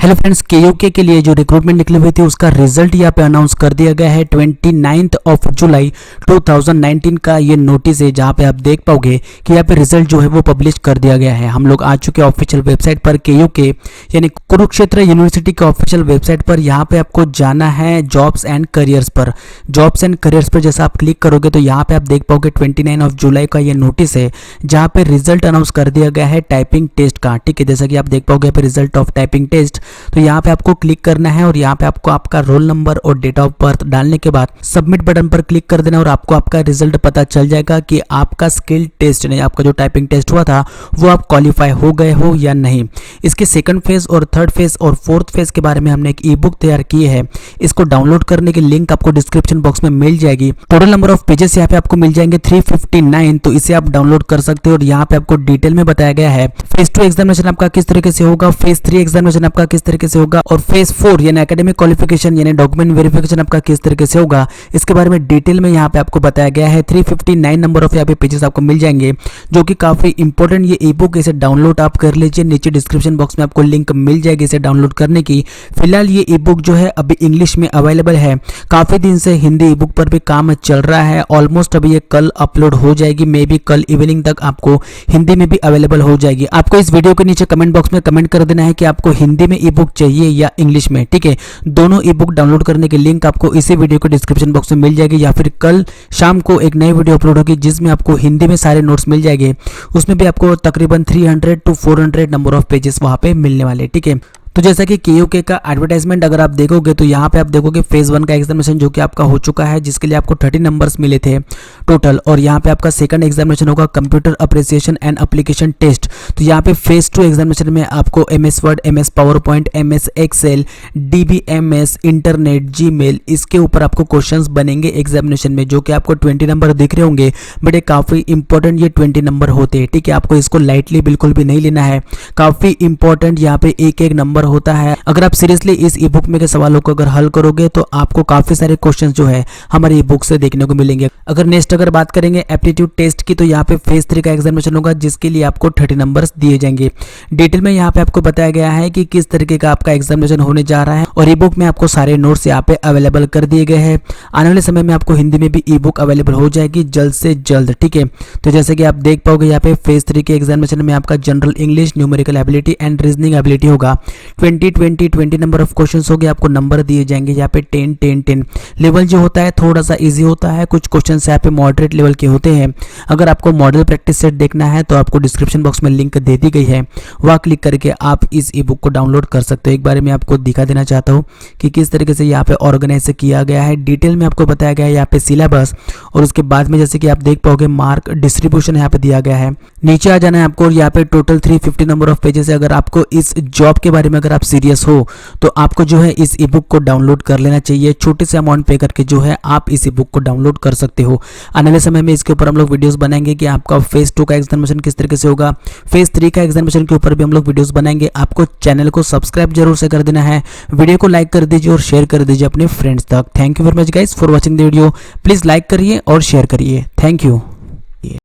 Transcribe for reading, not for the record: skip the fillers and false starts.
Hello friends, KUK के लिए जो रिक्रूटमेंट निकली हुई थी उसका रिजल्ट यहाँ पे अनाउंस कर दिया गया है। 29 जुलाई 2019 का ये नोटिस है, जहाँ पे आप देख पाओगे कि यहाँ पे रिजल्ट जो है वो पब्लिश कर दिया गया है। हम लोग आ चुके हैं ऑफिशियल वेबसाइट पर, केयूके यानी कुरुक्षेत्र यूनिवर्सिटी के ऑफिशियल वेबसाइट पर। यहाँ पे आपको जाना है जॉब्स एंड करियर्स पर। जॉब्स एंड करियर्स पर जैसा आप क्लिक करोगे तो यहाँ पे आप देख पाओगे 29 जुलाई का ये नोटिस है, जहाँ पे रिजल्ट अनाउंस कर दिया गया है टाइपिंग टेस्ट का। ठीक है, जैसा कि आप देख पाओगे यहाँ पे रिजल्ट ऑफ टाइपिंग टेस्ट। तो यहाँ पे आपको क्लिक करना है और यहाँ पे आपको आपका रोल नंबर और डेट ऑफ बर्थ डालने के बाद सबमिट बटन पर क्लिक कर देना और आपको आपका रिजल्ट पता चल जाएगा कि आपका स्किल टेस्ट यानी आपका जो टाइपिंग टेस्ट हुआ था वो आप क्वालिफाई हो गए हो या नहीं। इसके सेकंड फेज और थर्ड फेज और फोर्थ फेज के बारे में हमने एक ई बुक तैयार की है। इसको डाउनलोड करने की लिंक आपको डिस्क्रिप्शन बॉक्स में मिल जाएगी। टोटल नंबर ऑफ पेजेस यहाँ पे आपको मिल जाएंगे 359, तो इसे आप डाउनलोड कर सकते हो। और यहाँ पे आपको डिटेल में बताया गया है फेज 2 एग्जामिनेशन आपका किस तरीके से होगा, फेज 3 एग्जामिनेशन आपका किस तरीके से होगा और फेज 4 यानी एकेडमिक क्वालिफिकेशन यानी डॉक्यूमेंट वेरिफिकेशन आपका किस तरीके से होगा। इसके बारे में डिटेल में यहाँ पे आपको बताया गया है। 359 नंबर ऑफ यहाँ पे पेजेस आपको मिल जाएंगे, जो कि काफी इंपॉर्टेंट ये ई बुक। इसे डाउनलोड आप कर लीजिए, नीचे डिस्क्रिप्शन बॉक्स में आपको लिंक मिल जाएगी इसे डाउनलोड करने की। फिलहाल ये ई बुक जो है अभी इंग्लिश में अवेलेबल है। काफी दिन से हिंदी ई बुक पर भी काम चल रहा है। ऑलमोस्ट अभी ये कल अपलोड हो जाएगी, मे बी कल इवनिंग तक आपको हिंदी में भी अवेलेबल हो जाएगी। आपको इस वीडियो के नीचे कमेंट बॉक्स में कमेंट कर देना है कि आपको हिंदी में ई बुक चाहिए या इंग्लिश में। ठीक है, दोनों ई बुक डाउनलोड करने की लिंक आपको इसी वीडियो के डिस्क्रिप्शन बॉक्स में मिल जाएगी, या फिर कल शाम को एक नई वीडियो अपलोड होगी जिसमें आपको हिंदी में सारे नोट्स मिल जाएंगे। उसमें भी आपको तकरीबन 300 to 400 नंबर ऑफ पेजेस वहां पे मिलने वाले। ठीक है, तो जैसा कि केयूके का एडवर्टाइजमेंट अगर आप देखोगे तो यहाँ पे आप देखोगे फेज 1 का एग्जामिनेशन जो कि आपका हो चुका है, जिसके लिए आपको 30 नंबर्स मिले थे टोटल। और यहाँ पे आपका सेकंड एग्जामिनेशन होगा computer appreciation and application test. तो यहाँ पे फेज 2 एग्जामिनेशन में आपको MS word, MS PowerPoint, MS Excel, DBMS, internet, Gmail, इसके ऊपर आपको क्वेश्चंस बनेंगे एग्जामिनेशन में, जो कि आपको 20 नंबर दिख रहे होंगे, बट ये काफी इंपॉर्टेंट ये 20 नंबर होते हैं। ठीक है, आपको इसको लाइटली बिल्कुल भी नहीं लेना है, काफी इंपॉर्टेंट यहाँ पे एक एक नंबर होता है। अगर आप सीरियसली इस ई बुक में के सवालों को अगर हल करोगे तो आपको काफी सारे क्वेश्चंस जो है हमारे ई बुक से देखने को मिलेंगे। अगर नेक्स्ट अगर बात करेंगे एप्टीट्यूड टेस्ट की, तो यहाँ पे फेज 3 का एग्जामिनेशन होगा, जिसके लिए आपको 30 नंबर्स दिए जाएंगे। डिटेल में यहाँ पे आपको बताया गया है कि किस तरीके का आपका एग्जामिनेशन होने जा रहा है, और ई बुक में आपको सारे नोट्स यहाँ पे अवेलेबल कर दिए गए हैं। आने वाले समय में आपको हिंदी में भी ई बुक अवेलेबल हो जाएगी जल्द से जल्द। ठीक है, तो जैसे कि आप देख पाओगे यहाँ पे फेज 3 के एग्जामिनेशन में आपका general English, numerical ability and reasoning ability होगा। 20 नंबर ऑफ क्वेश्चंस हो गए, आपको नंबर दिए जाएंगे यहाँ पे 10 लेवल जो होता है थोड़ा सा इजी होता है, कुछ क्वेश्चंस यहाँ पे मॉडरेट लेवल के होते हैं। अगर आपको मॉडल प्रैक्टिस सेट देखना है तो आपको डिस्क्रिप्शन बॉक्स में लिंक दे दी गई है, वहाँ क्लिक करके आप इस ई बुक को डाउनलोड कर सकते हो। एक बार मैं आपको दिखा देना चाहता हूँ कि किस तरीके से यहाँ पे ऑर्गेनाइज किया गया है। डिटेल में आपको बताया गया है यहाँ पे सिलेबस, और उसके बाद में जैसे कि आप देख पाओगे मार्क डिस्ट्रीब्यूशन यहाँ पे दिया गया है। नीचे आ जाना है आपको, यहाँ पे टोटल 350 नंबर ऑफ पेजेस है। अगर आपको इस जॉब के बारे में अगर आप सीरियस हो तो आपको जो है इस ई बुक को डाउनलोड कर लेना चाहिए। छोटे से अमाउंट पे करके जो है आप इस ई बुक को डाउनलोड कर सकते हो। आने वाले समय में इसके ऊपर हम लोग वीडियोस बनाएंगे कि आपका फेज 2 का एग्जामिनेशन किस तरीके से होगा, फेज 3 का एग्जामिनेशन के ऊपर भी हम लोग वीडियोस बनाएंगे। आपको चैनल को सब्सक्राइब जरूर से कर देना है, वीडियो को लाइक कर दीजिए और शेयर कर दीजिए अपने फ्रेंड्स तक। Thank you very much guys for watching the video. Please like करिए और शेयर करिए। Thank you.